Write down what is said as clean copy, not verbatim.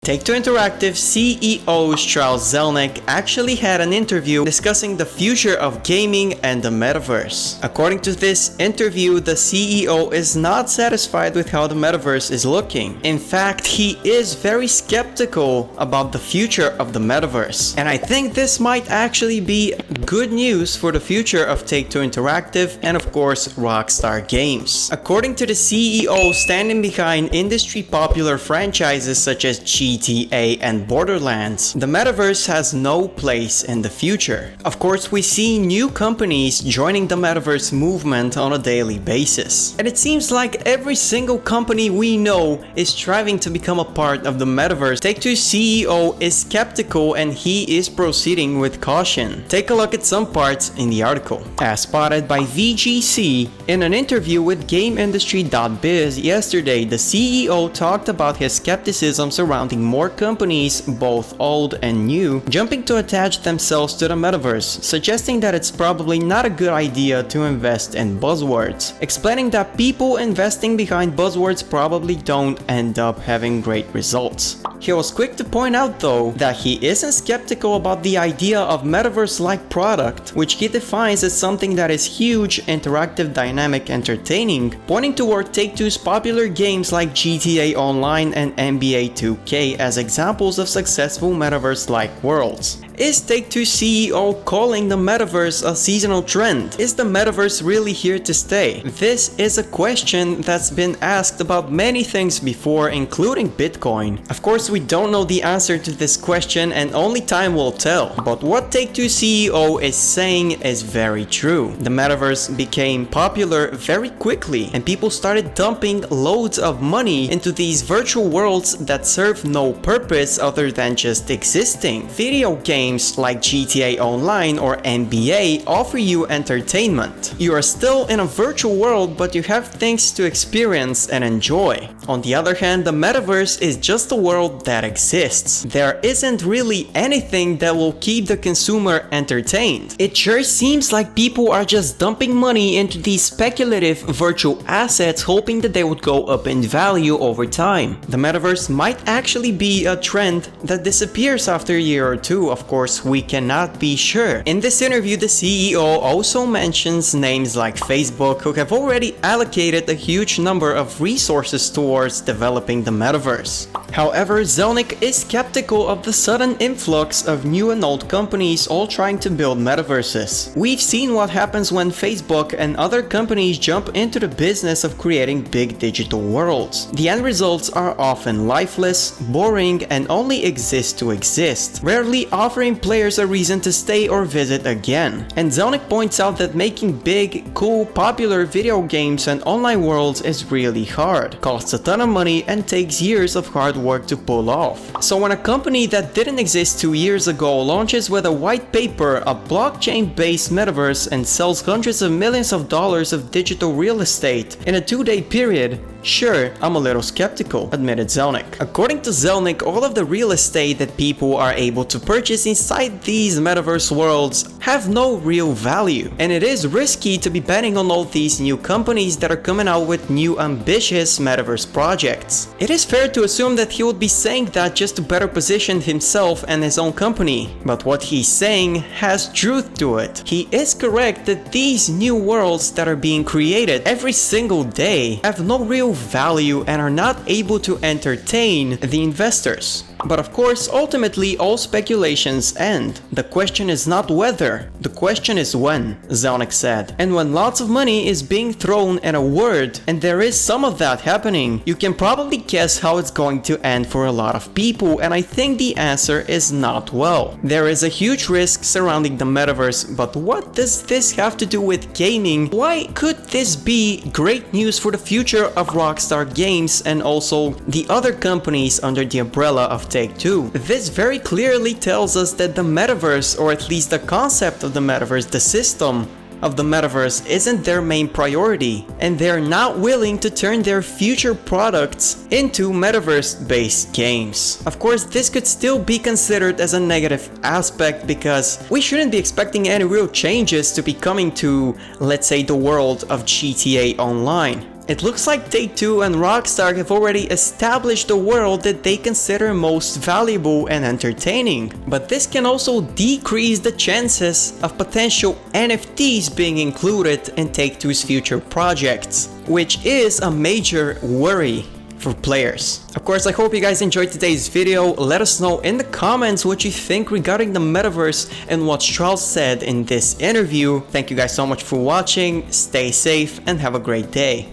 Take-Two Interactive CEO Strauss Zelnick actually had an interview discussing the future of gaming and the metaverse. According to this interview, the CEO is not satisfied with how the metaverse is looking. In fact, he is very skeptical about the future of the metaverse. And I think this might actually be good news for the future of Take-Two Interactive and of course Rockstar Games. According to the CEO standing behind industry popular franchises such as GTA and Borderlands, the metaverse has no place in the future. Of course, we see new companies joining the metaverse movement on a daily basis. And it seems like every single company we know is striving to become a part of the metaverse. Take-Two CEO is skeptical and he is proceeding with caution. Take a look at some parts in the article. As spotted by VGC, in an interview with GameIndustry.biz yesterday, the CEO talked about his skepticism surrounding more companies, both old and new, jumping to attach themselves to the metaverse, suggesting that it's probably not a good idea to invest in buzzwords, explaining that people investing behind buzzwords probably don't end up having great results. He was quick to point out though that he isn't skeptical about the idea of metaverse-like product, which he defines as something that is huge, interactive, dynamic, entertaining, pointing toward Take-Two's popular games like GTA Online and NBA 2K as examples of successful metaverse-like worlds. Is Take-Two CEO calling the metaverse a seasonal trend? Is the metaverse really here to stay? This is a question that's been asked about many things before, including Bitcoin. Of course, we don't know the answer to this question and only time will tell. But what Take-Two CEO is saying is very true. The metaverse became popular very quickly and people started dumping loads of money into these virtual worlds that serve no purpose other than just existing. Video games like GTA Online or NBA offer you entertainment. You are still in a virtual world, but you have things to experience and enjoy. On the other hand, the metaverse is just a world that exists. There isn't really anything that will keep the consumer entertained. It sure seems like people are just dumping money into these speculative virtual assets hoping that they would go up in value over time. The metaverse might actually be a trend that disappears after a year or two. Of course, we cannot be sure. In this interview, the CEO also mentions names like Facebook, who have already allocated a huge number of resources towards developing the metaverse. However, Zelnick is skeptical of the sudden influx of new and old companies all trying to build metaverses. We've seen what happens when Facebook and other companies jump into the business of creating big digital worlds. The end results are often lifeless, boring, and only exist to exist, rarely offering players a reason to stay or visit again. And Zelnick points out that making big, cool, popular video games and online worlds is really hard, costs a ton of money, and takes years of hard work to pull off. So when a company that didn't exist 2 years ago launches with a white paper, a blockchain-based metaverse, and sells hundreds of millions of dollars of digital real estate in a 2-day period, sure, I'm a little skeptical, admitted Zelnick. According to Zelnick, all of the real estate that people are able to purchase inside these metaverse worlds have no real value, and it is risky to be betting on all these new companies that are coming out with new ambitious metaverse projects. It is fair to assume that he would be saying that just to better position himself and his own company, but what he's saying has truth to it. He is correct that these new worlds that are being created every single day have no real value and are not able to entertain the investors. But of course, ultimately all speculations end. The question is not whether, the question is when, Zelnick said. And when lots of money is being thrown at a word, and there is some of that happening, you can probably guess how it's going to end for a lot of people, and I think the answer is not well. There is a huge risk surrounding the metaverse, but what does this have to do with gaming? Why could this be great news for the future of Rockstar Games and also the other companies under the umbrella of Take-Two? This very clearly tells us that the metaverse, or at least the concept of the metaverse, the system of the metaverse, isn't their main priority, and they're not willing to turn their future products into metaverse-based games. Of course, this could still be considered as a negative aspect because we shouldn't be expecting any real changes to be coming to, let's say, the world of GTA Online. It looks like Take-Two and Rockstar have already established a world that they consider most valuable and entertaining. But this can also decrease the chances of potential NFTs being included in Take-Two's future projects, which is a major worry for players. Of course, I hope you guys enjoyed today's video. Let us know in the comments what you think regarding the metaverse and what Strauss said in this interview. Thank you guys so much for watching, stay safe and have a great day.